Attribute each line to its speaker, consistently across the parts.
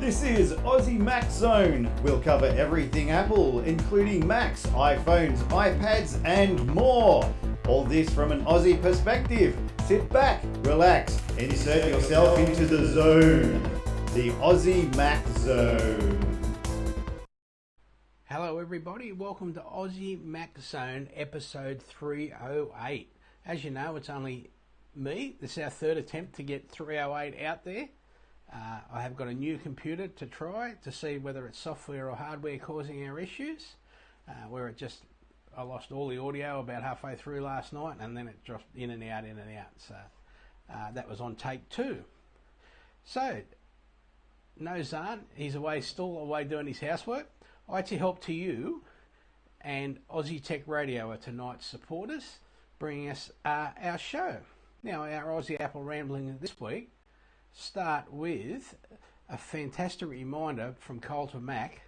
Speaker 1: This is Aussie Mac Zone. We'll cover everything Apple, including Macs, iPhones, iPads, and more. All this from an Aussie perspective. Sit back, relax, insert yourself into the zone. The Aussie Mac Zone.
Speaker 2: Hello everybody, welcome to Aussie Mac Zone episode 308. As you know, it's only me. This is our third attempt to get 308 out there. I have got a new computer to try to see whether it's software or hardware causing our issues. I lost all the audio about halfway through last night, and then it dropped in and out. So that was on take 2. So no Zarn, he's still away doing his housework. IT Help to You and Aussie Tech Radio are tonight's supporters, bringing us our show. Now, our Aussie Apple Rambling this week start with a fantastic reminder from Cole to Mac.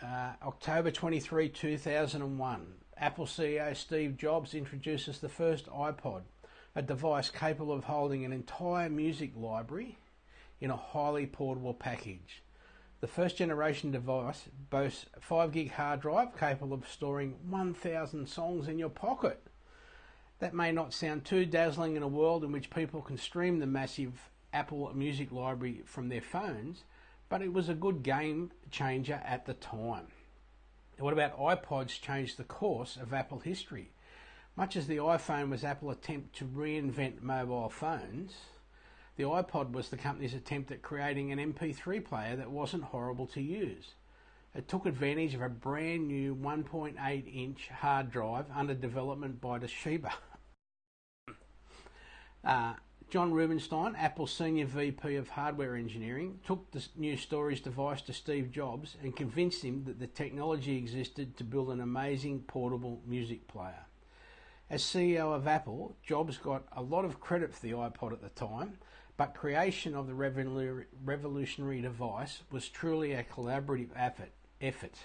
Speaker 2: October 23, 2001, Apple CEO Steve Jobs introduces the first iPod, a device capable of holding an entire music library in a highly portable package. The first generation device boasts a 5 gig hard drive capable of storing 1,000 songs in your pocket. That may not sound too dazzling in a world in which people can stream the massive Apple Music library from their phones, but it was a good game changer at the time. What about iPods changed the course of Apple history? Much as the iPhone was Apple's attempt to reinvent mobile phones, the iPod was the company's attempt at creating an MP3 player that wasn't horrible to use. It took advantage of a brand new 1.8 inch hard drive under development by Toshiba. John Rubinstein, Apple's Senior VP of Hardware Engineering, took the new storage device to Steve Jobs and convinced him that the technology existed to build an amazing portable music player. As CEO of Apple, Jobs got a lot of credit for the iPod at the time, but creation of the revolutionary device was truly a collaborative effort.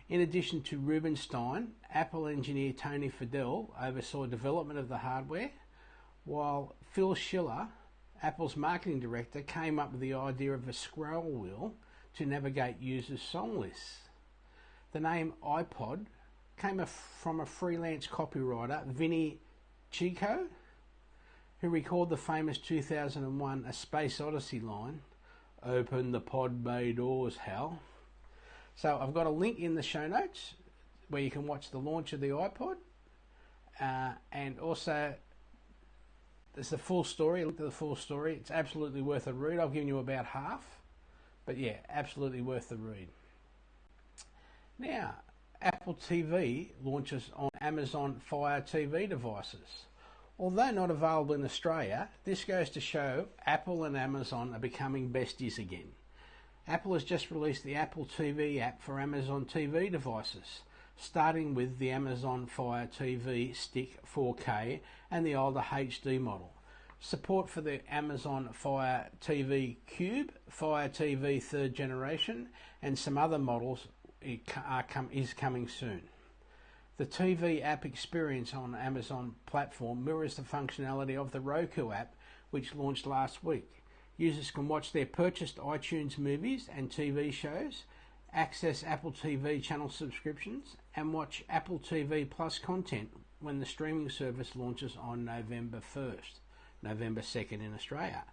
Speaker 2: In addition to Rubinstein, Apple engineer Tony Fadell oversaw development of the hardware, while Phil Schiller, Apple's marketing director, came up with the idea of a scroll wheel to navigate users' song lists. The name iPod came from a freelance copywriter, Vinny Chico, who recalled the famous 2001 A Space Odyssey line, "Open the pod bay doors, Hal." So I've got a link in the show notes where you can watch the launch of the iPod, and also there's the full story. Look at the full story. It's absolutely worth a read. I've given you about half, but yeah, absolutely worth the read. Now, Apple TV launches on Amazon Fire TV devices. Although not available in Australia, this goes to show Apple and Amazon are becoming besties again. Apple has just released the Apple TV app for Amazon TV devices, starting with the Amazon Fire TV Stick 4K and the older HD model. Support for the Amazon Fire TV Cube, Fire TV 3rd generation, and some other models is coming soon. The TV app experience on Amazon platform mirrors the functionality of the Roku app, which launched last week. Users can watch their purchased iTunes movies and TV shows, access Apple TV channel subscriptions, and watch Apple TV Plus content when the streaming service launches on November 2nd in Australia.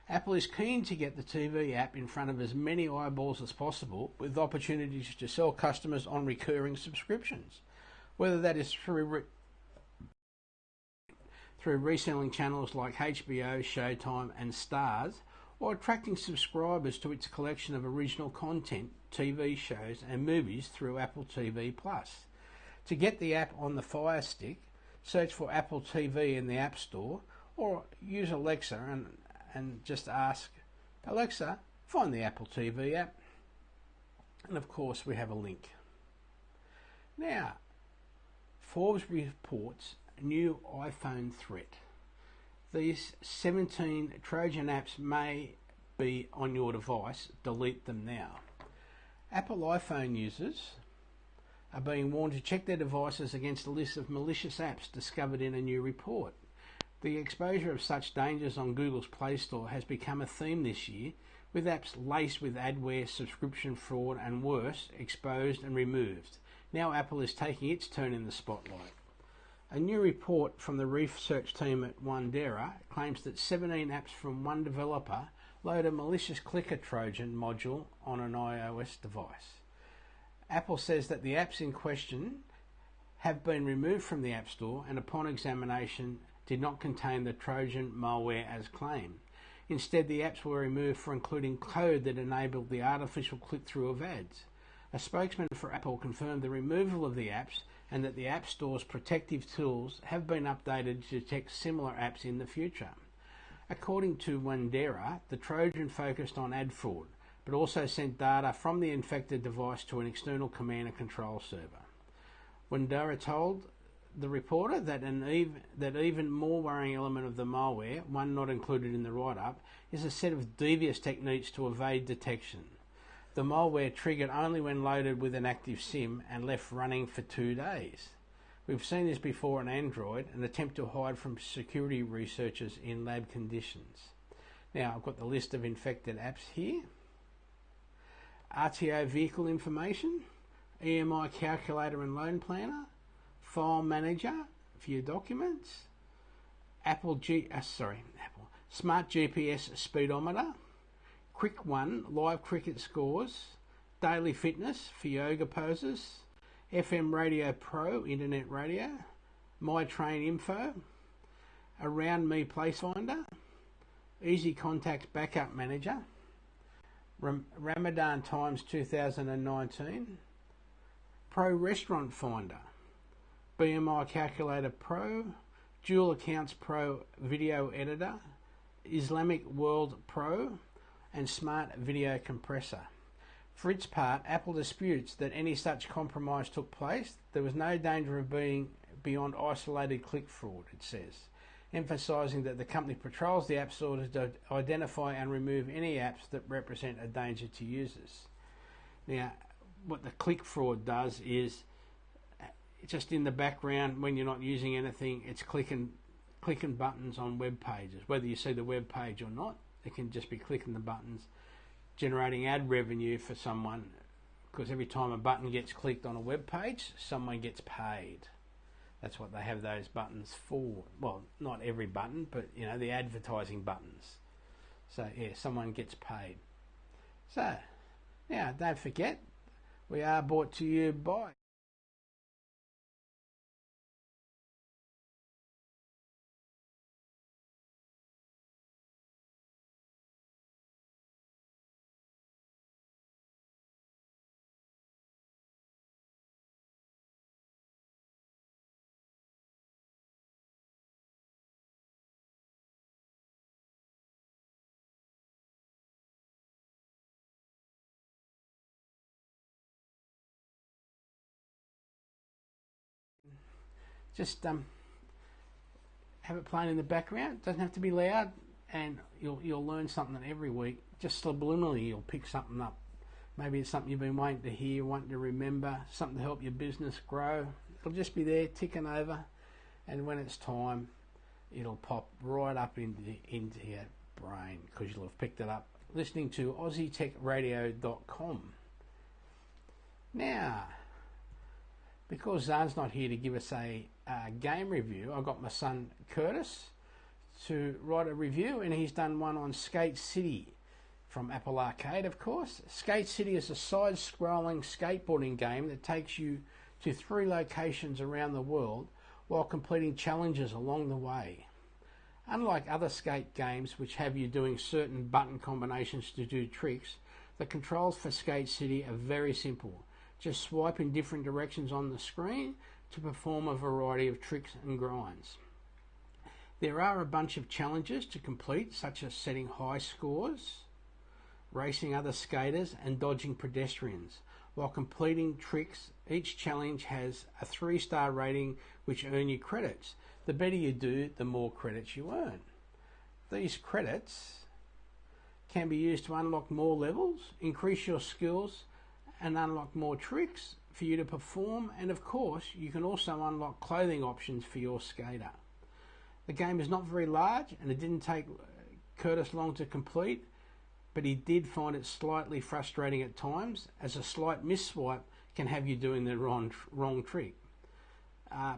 Speaker 2: Apple is keen to get the TV app in front of as many eyeballs as possible, with opportunities to sell customers on recurring subscriptions, whether that is through reselling channels like HBO, Showtime and Stars, or attracting subscribers to its collection of original content, TV shows and movies through Apple TV Plus. To get the app on the Fire Stick, search for Apple TV in the App Store, or use Alexa and just ask, "Alexa, find the Apple TV app." And of course we have a link. Now, Forbes reports new iPhone threat. These 17 Trojan apps may be on your device. Delete them now. Apple iPhone users are being warned to check their devices against a list of malicious apps discovered in a new report. The exposure of such dangers on Google's Play Store has become a theme this year, with apps laced with adware, subscription fraud and worse exposed and removed. Now Apple is taking its turn in the spotlight. A new report from the research team at Wandera claims that 17 apps from one developer load a malicious clicker Trojan module on an iOS device. Apple says that the apps in question have been removed from the App Store and upon examination did not contain the Trojan malware as claimed. Instead, the apps were removed for including code that enabled the artificial click-through of ads. A spokesman for Apple confirmed the removal of the apps and that the App Store's protective tools have been updated to detect similar apps in the future. According to Wandera, the Trojan focused on ad fraud, but also sent data from the infected device to an external command and control server. Wandera told the reporter that even more worrying element of the malware, one not included in the write-up, is a set of devious techniques to evade detection. The malware triggered only when loaded with an active SIM and left running for 2 days. We've seen this before on Android, an attempt to hide from security researchers in lab conditions. Now I've got the list of infected apps here. RTO vehicle information, EMI calculator and loan planner, file manager for your documents, Smart GPS speedometer, Quick One live cricket scores, daily fitness for yoga poses, FM Radio Pro internet radio, My Train info, Around Me place finder, Easy Contacts backup manager, Ramadan Times 2019, Pro Restaurant Finder, BMI Calculator Pro, Dual Accounts Pro Video Editor, Islamic World Pro, and Smart Video Compressor. For its part, Apple disputes that any such compromise took place. There was no danger of being beyond isolated click fraud, it says, emphasising that the company patrols the App Store to identify and remove any apps that represent a danger to users. Now, what the click fraud does is, just in the background, when you're not using anything, it's clicking buttons on web pages. Whether you see the web page or not, it can just be clicking the buttons, generating ad revenue for someone, because every time a button gets clicked on a web page, someone gets paid. That's what they have those buttons for. Well, not every button, but you know, the advertising buttons. So yeah, someone gets paid. So now, don't forget, we are brought to you by just have it playing in the background. It doesn't have to be loud, and you'll learn something every week. Just subliminally, you'll pick something up. Maybe it's something you've been waiting to hear, wanting to remember, something to help your business grow. It'll just be there, ticking over, and when it's time, it'll pop right up into your brain because you'll have picked it up listening to AussieTechRadio.com. Now, because Zarn's not here to give us a game review, I got my son Curtis to write a review, and he's done one on Skate City from Apple Arcade, of course. Skate City is a side-scrolling skateboarding game that takes you to 3 locations around the world while completing challenges along the way. Unlike other skate games which have you doing certain button combinations to do tricks, the controls for Skate City are very simple. Just swipe in different directions on the screen to perform a variety of tricks and grinds. There are a bunch of challenges to complete, such as setting high scores, racing other skaters, and dodging pedestrians. While completing tricks, each challenge has a 3-star rating which earn you credits. The better you do, the more credits you earn. These credits can be used to unlock more levels, increase your skills, and unlock more tricks for you to perform, and of course you can also unlock clothing options for your skater. The game is not very large, and it didn't take Curtis long to complete, but he did find it slightly frustrating at times, as a slight misswipe can have you doing the wrong trick.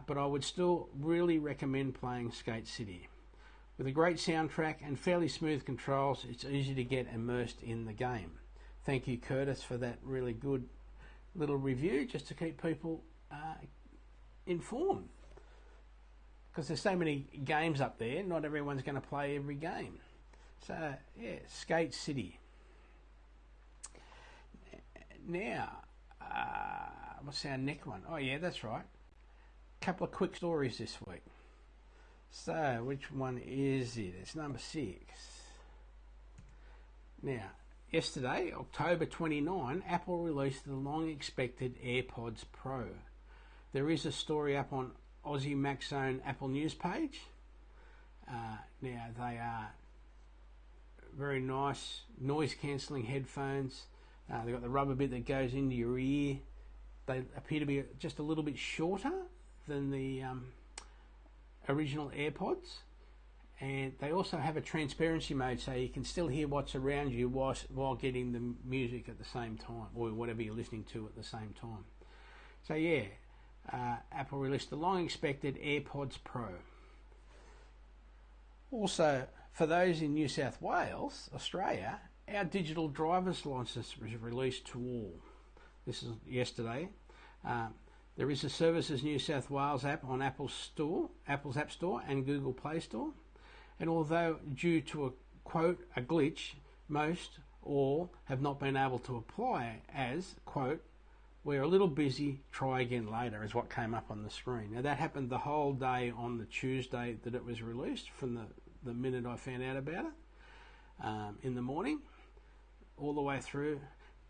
Speaker 2: But I would still really recommend playing Skate City. With a great soundtrack and fairly smooth controls, it's easy to get immersed in the game. Thank you, Curtis, for that really good little review, just to keep people informed. Because there's so many games up there, not everyone's going to play every game. So, yeah, Skate City. Now, what's our next one? Oh, yeah, that's right. Couple of quick stories this week. So, which one is it? It's number 6. Now, yesterday, October 29, Apple released the long-expected AirPods Pro. There is a story up on Aussie Mac Zone Apple News page. Now, they are very nice noise-cancelling headphones. They've got the rubber bit that goes into your ear. They appear to be just a little bit shorter than the original AirPods, and they also have a transparency mode, so you can still hear what's around you while getting the music at the same time, or whatever you're listening to at the same time. So yeah, Apple released the long-expected AirPods Pro. Also, for those in New South Wales, Australia, our digital driver's license was released to all. This is yesterday. There is a Services New South Wales app on Apple's App Store and Google Play Store. And although due to a glitch, most all have not been able to apply as, quote, we're a little busy, try again later, is what came up on the screen. Now that happened the whole day on the Tuesday that it was released, from the minute I found out about it, in the morning, all the way through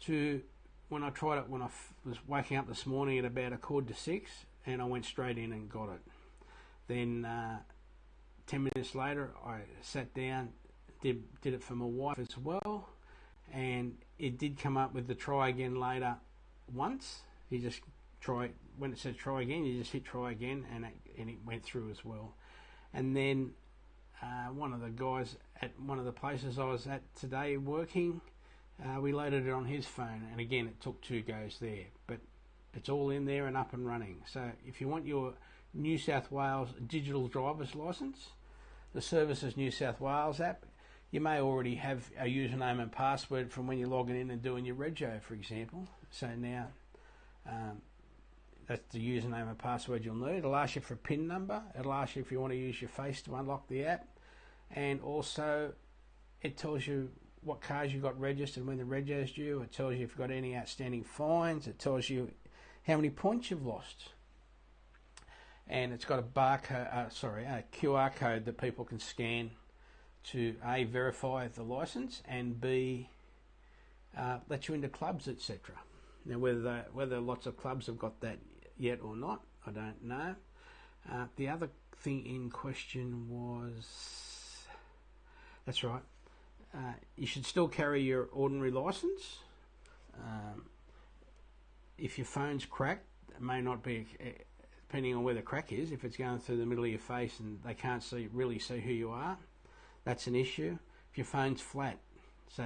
Speaker 2: to when I tried it when I was waking up this morning at about 5:45, and I went straight in and got it. Then 10 minutes later I sat down, did it for my wife as well, and it did come up with the try again later once. You just try, when it said try again, you just hit try again, and it went through as well. And then one of the guys at one of the places I was at today working, we loaded it on his phone, and again it took 2 goes there, but it's all in there and up and running. So if you want your New South Wales digital driver's license, the Services New South Wales app, you may already have a username and password from when you're logging in and doing your rego, for example. So now that's the username and password you'll need. It'll ask you for a PIN number. It'll ask you if you want to use your face to unlock the app, and also it tells you what cars you got registered, when the rego's due. It tells you if you've got any outstanding fines. It tells you how many points you've lost, and it's got a a QR code that people can scan to A, verify the license, and B, let you into clubs, etc. Now whether lots of clubs have got that yet or not, I don't know. The other thing in question was, that's right, you should still carry your ordinary license. If your phone's cracked, it may not be, depending on where the crack is. If it's going through the middle of your face and they can't really see who you are, that's an issue. If your phone's flat, so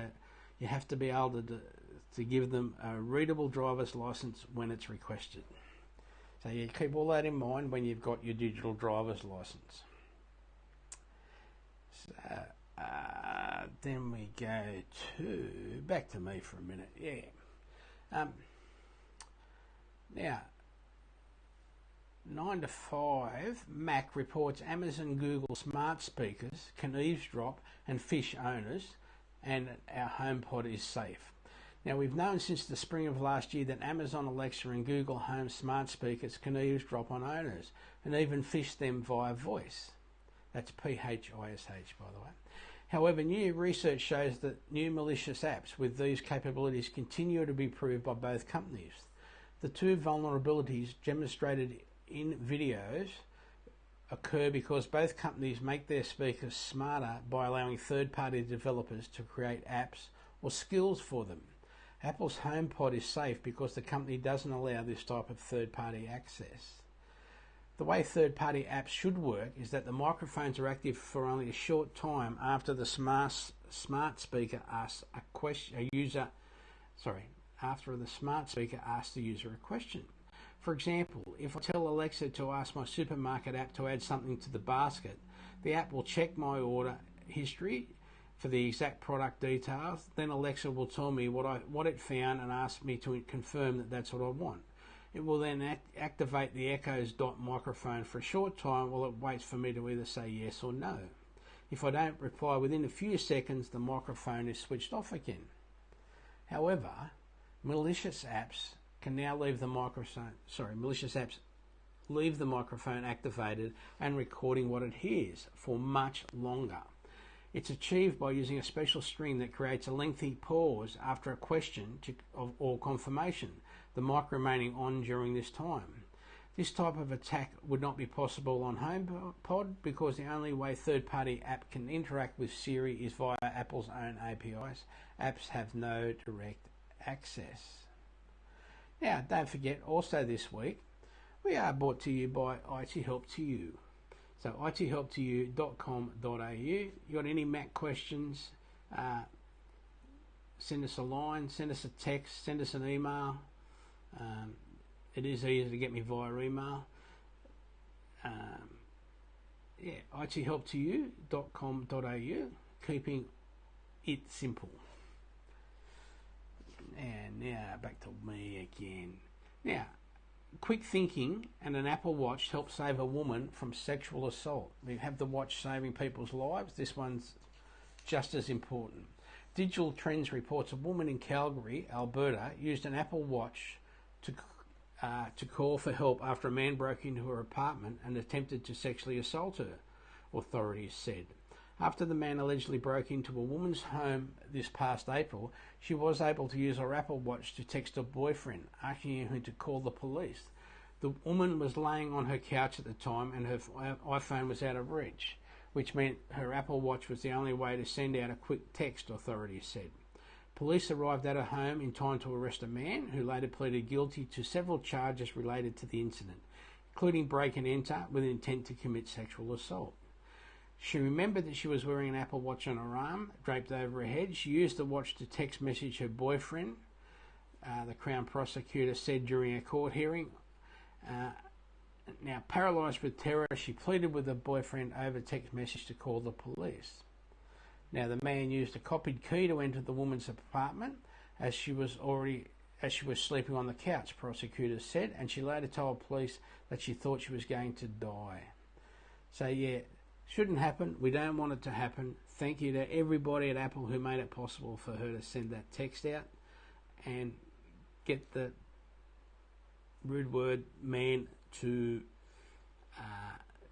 Speaker 2: you have to be able to give them a readable driver's license when it's requested. So you keep all that in mind when you've got your digital driver's license. So then we go back to me for a minute. Yeah. Now, 9 to 5, Mac reports Amazon Google smart speakers can eavesdrop and phish owners, and our HomePod is safe. Now, we've known since the spring of last year that Amazon Alexa and Google Home smart speakers can eavesdrop on owners and even phish them via voice. That's PHISH, by the way. However, new research shows that new malicious apps with these capabilities continue to be proved by both companies. The 2 vulnerabilities demonstrated in videos occur because both companies make their speakers smarter by allowing third-party developers to create apps or skills for them. Apple's HomePod is safe because the company doesn't allow this type of third-party access. The way third-party apps should work is that the microphones are active for only a short time after the smart speaker asks a question. After the smart speaker asks the user a question. For example, if I tell Alexa to ask my supermarket app to add something to the basket, the app will check my order history for the exact product details. Then Alexa will tell me what it found and ask me to confirm that that's what I want. It will then activate the Echo's dot microphone for a short time while it waits for me to either say yes or no. If I don't reply within a few seconds, the microphone is switched off again. However, malicious apps can now leave the microphone activated and recording what it hears for much longer. It's achieved by using a special string that creates a lengthy pause after a question or confirmation, the mic remaining on during this time. This type of attack would not be possible on HomePod because the only way third-party app can interact with Siri is via Apple's own APIs. Apps have no direct access. Now, don't forget, also this week, we are brought to you by IT Help to You. So ithelptoyou.com.au. You got any Mac questions, send us a line, send us a text, send us an email. It is easy to get me via email. ithelptoyou.com.au, keeping it simple. And now back to me again. Now, quick thinking and an Apple Watch help save a woman from sexual assault. We have the watch saving people's lives. This one's just as important. Digital Trends reports a woman in Calgary, Alberta, used an Apple Watch to call for help after a man broke into her apartment and attempted to sexually assault her, authorities said. After the man allegedly broke into a woman's home this past April, she was able to use her Apple Watch to text her boyfriend, asking him to call the police. The woman was laying on her couch at the time and her iPhone was out of reach, which meant her Apple Watch was the only way to send out a quick text, authorities said. Police arrived at her home in time to arrest a man who later pleaded guilty to several charges related to the incident, including break and enter with intent to commit sexual assault. She remembered that she was wearing an Apple Watch on her arm, draped over her head. She used the watch to text message her boyfriend, the Crown prosecutor said during a court hearing. Now, paralysed with terror, she pleaded with her boyfriend over text message to call the police. Now, the man used a copied key to enter the woman's apartment as she was sleeping on the couch, prosecutors said, and she later told police that she thought she was going to die. So, yeah, shouldn't happen. We don't want it to happen. Thank you to everybody at Apple who made it possible for her to send that text out and get the rude word man to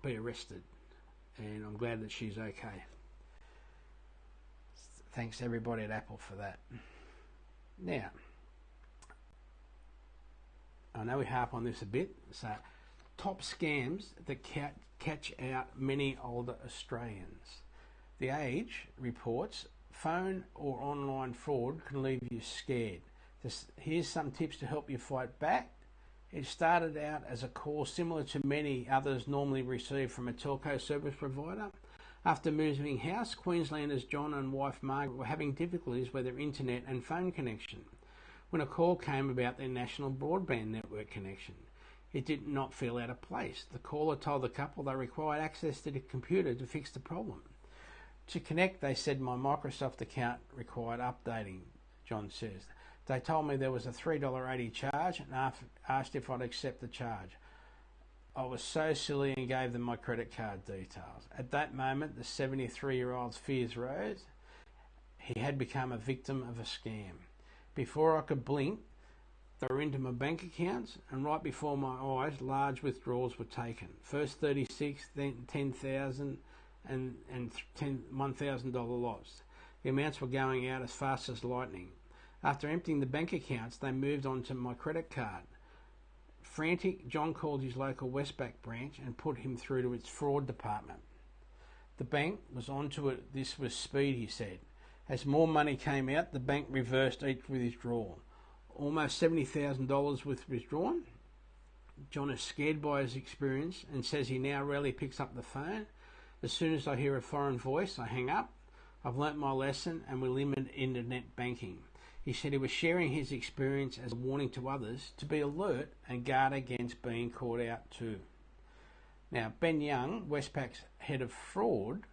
Speaker 2: be arrested. And I'm glad that she's okay. Thanks everybody at Apple for that. Now, I know we harp on this a bit. So, top scams that catch out many older Australians. The Age reports phone or online fraud can leave you scared. Here's some tips to help you fight back. It started out as a call similar to many others normally received from a telco service provider. After moving house, Queenslanders John and wife Margaret were having difficulties with their internet and phone connection when a call came about their national broadband network connection. It did not feel out of place. The caller told the couple they required access to the computer to fix the problem. To connect, they said my Microsoft account required updating, John says. They told me there was a $3.80 charge and asked if I'd accept the charge. I was so silly and gave them my credit card details. At that moment, the 73-year-old's fears rose. He had become a victim of a scam. Before I could blink, they were into my bank accounts, and right before my eyes, large withdrawals were taken. First 36, then 10,000, and $1,000 loss. The amounts were going out as fast as lightning. After emptying the bank accounts, they moved on to my credit card. Frantic, John called his local Westpac branch and put him through to its fraud department. The bank was onto it. This was speed, he said. As more money came out, the bank reversed each withdrawal. Almost $70,000 was withdrawn. John is scared by his experience and says he now rarely picks up the phone. As soon as I hear a foreign voice, I hang up. I've learnt my lesson and we limit internet banking. He said he was sharing his experience as a warning to others to be alert and guard against being caught out too. Now, Ben Young, Westpac's head of fraud,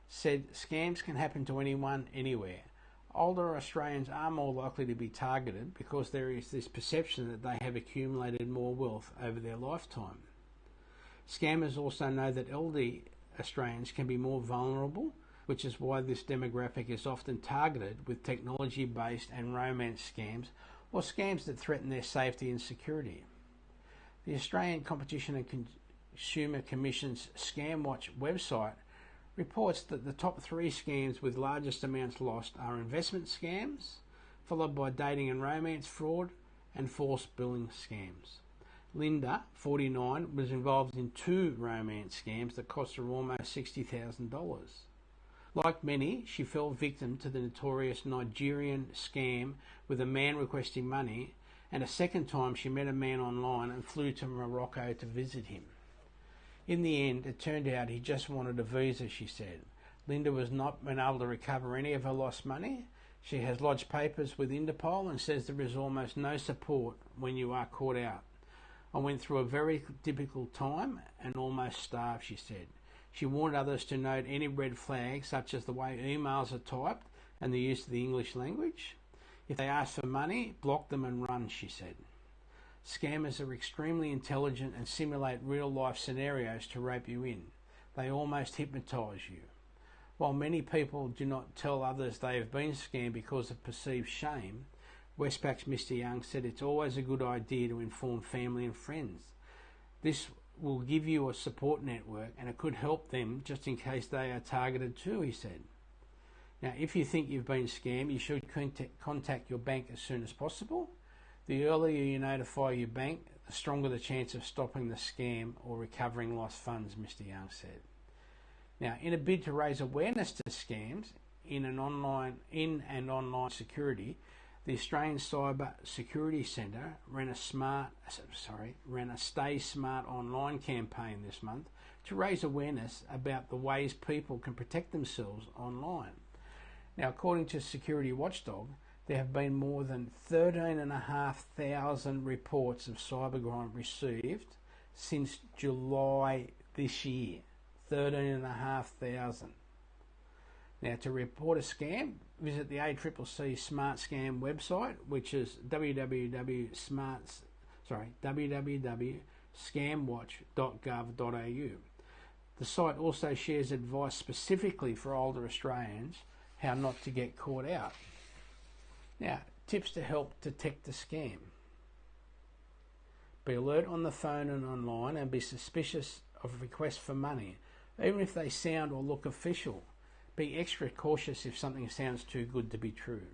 Speaker 2: said scams can happen to anyone, anywhere. Older Australians are more likely to be targeted because there is this perception that they have accumulated more wealth over their lifetime. Scammers also know that elderly Australians can be more vulnerable, which is why this demographic is often targeted with technology-based and romance scams or scams that threaten their safety and security. The Australian Competition and Consumer Commission's Scam Watch website reports that the top 3 scams with largest amounts lost are investment scams, followed by dating and romance fraud and false billing scams. Linda, 49, was involved in 2 romance scams that cost her almost $60,000. Like many, she fell victim to the notorious Nigerian scam with a man requesting money, and a second time she met a man online and flew to Morocco to visit him. In the end, it turned out he just wanted a visa, she said. Linda was not been able to recover any of her lost money. She has lodged papers with Interpol and says there is almost no support when you are caught out. I went through a very difficult time and almost starved, she said. She warned others to note any red flags, such as the way emails are typed and the use of the English language. If they ask for money, block them and run, she said. Scammers are extremely intelligent and simulate real-life scenarios to rope you in. They almost hypnotise you. While many people do not tell others they have been scammed because of perceived shame, Westpac's Mr. Young said it's always a good idea to inform family and friends. This will give you a support network and it could help them just in case they are targeted too, he said. Now, if you think you've been scammed, you should contact your bank as soon as possible. The earlier you notify your bank, the stronger the chance of stopping the scam or recovering lost funds, Mr. Young said. Now, in a bid to raise awareness to scams in and online security, the Australian Cyber Security Centre ran a Stay Smart online campaign this month to raise awareness about the ways people can protect themselves online. Now, according to Security Watchdog, there have been more than 13,500 reports of cybercrime received since July this year. 13,500. Now, to report a scam, visit the ACCC Smart Scam website, which is www.scamwatch.gov.au. The site also shares advice specifically for older Australians how not to get caught out. Now, tips to help detect the scam. Be alert on the phone and online and be suspicious of requests for money, even if they sound or look official. Be extra cautious if something sounds too good to be true.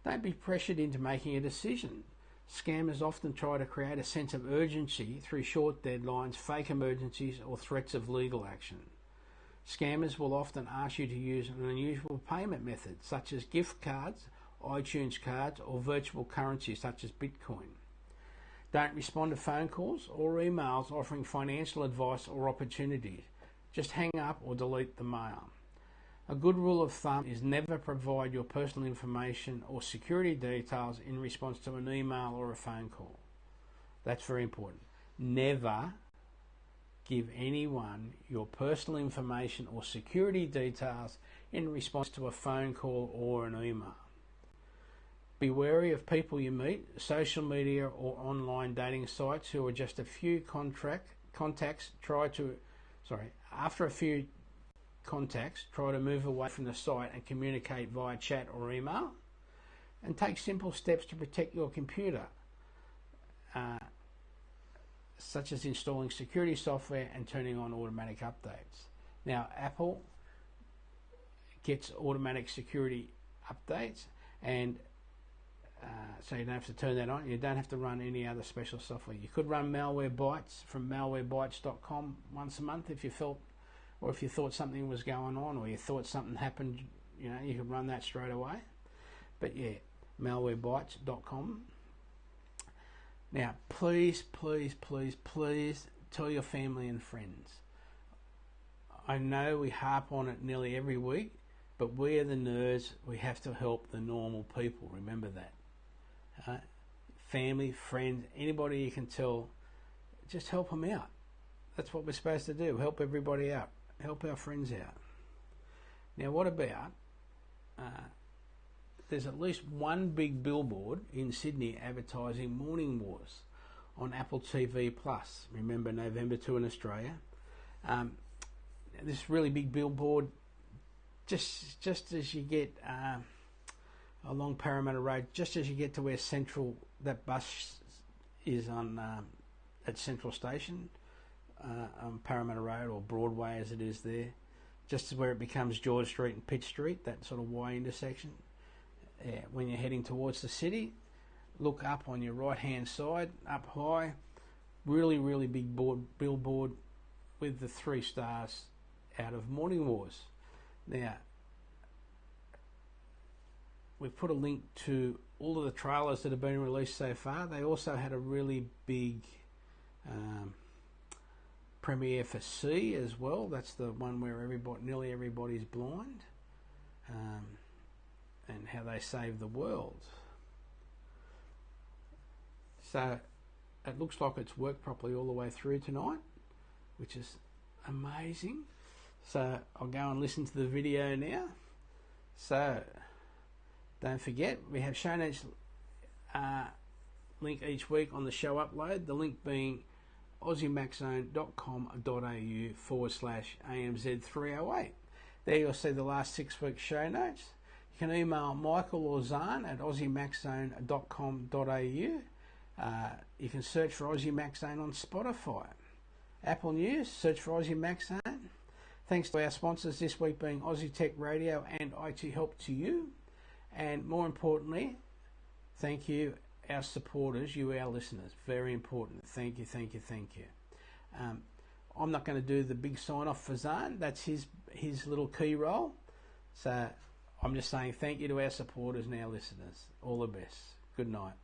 Speaker 2: Don't be pressured into making a decision. Scammers often try to create a sense of urgency through short deadlines, fake emergencies, or threats of legal action. Scammers will often ask you to use an unusual payment method, such as gift cards, iTunes cards, or virtual currency such as Bitcoin. Don't respond to phone calls or emails offering financial advice or opportunities. Just hang up or delete the mail. A good rule of thumb is never provide your personal information or security details in response to an email or a phone call. That's very important. Never give anyone your personal information or security details in response to a phone call or an email. Be wary of people you meet, social media or online dating sites who are just a few contacts. After a few contacts, try to move away from the site and communicate via chat or email, and take simple steps to protect your computer, such as installing security software and turning on automatic updates. Now, Apple gets automatic security updates, and so you don't have to turn that on. You don't have to run any other special software. You could run Malwarebytes from malwarebytes.com once a month if you felt, or if you thought something was going on, or you thought something happened, you could run that straight away. But yeah, malwarebytes.com. Now, please, please, please, please tell your family and friends. I know we harp on it nearly every week, but we are the nerds. We have to help the normal people. Remember that. Family, friends, anybody you can tell, just help them out. That's what we're supposed to do. Help everybody out. Help our friends out. Now, what about... there's at least one big billboard in Sydney advertising Morning Wars on Apple TV Plus. Remember, November 2 in Australia. This really big billboard, just as you get along Parramatta Road, just as you get to where Central, that bus is on at Central Station on Parramatta Road, or Broadway as it is there, just where it becomes George Street and Pitt Street, that sort of Y intersection. When you're heading towards the city, look up on your right hand side, up high, really, really big billboard with the 3 stars out of Morning Wars. Now, we've put a link to all of the trailers that have been released so far. They also had a really big premiere for C as well. That's the one where nearly everybody's blind. And how they save the world. So it looks like it's worked properly all the way through tonight, which is amazing. So I'll go and listen to the video now. So don't forget, we have show notes link each week on the show upload, the link being aussiemaxzone.com.au/AMZ308. There you'll see the last 6 weeks show notes. You can email Michael or Zarn at aussiemaxzone.com.au. You can search for Aussie Max Zone on Spotify. Apple News, search for Aussie Max Zone. Thanks to our sponsors this week being Aussie Tech Radio and IT Help to You. And more importantly, thank you, our supporters, you, our listeners. Very important. Thank you, thank you, thank you. I'm not going to do the big sign-off for Zarn. That's his little key role. So I'm just saying thank you to our supporters and our listeners. All the best. Good night.